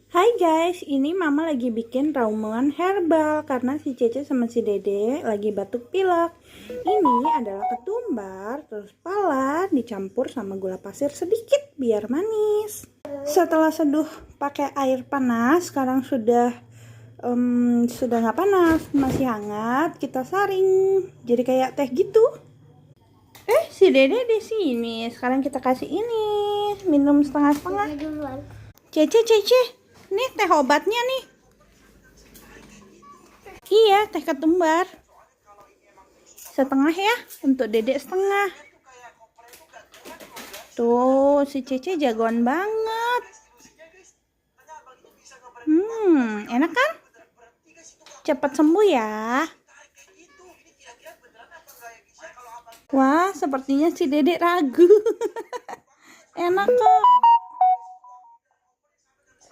Hai guys, ini mama lagi bikin ramuan herbal karena si Cece sama si Dede lagi batuk pilek. Ini adalah ketumbar, terus pala dicampur sama gula pasir sedikit biar manis. Setelah seduh pakai air panas, sekarang sudah nggak panas, masih hangat. Kita saring, jadi kayak teh gitu. Si Dede di sini. Sekarang kita kasih ini minum setengah-setengah. Cece, nih teh obatnya nih. Iya, teh ketumbar. Setengah ya, untuk Dedek setengah. Tuh, si Cece jagoan banget. Enak kan? Cepat sembuh ya. Wah, sepertinya si Dedek ragu. Enak kok.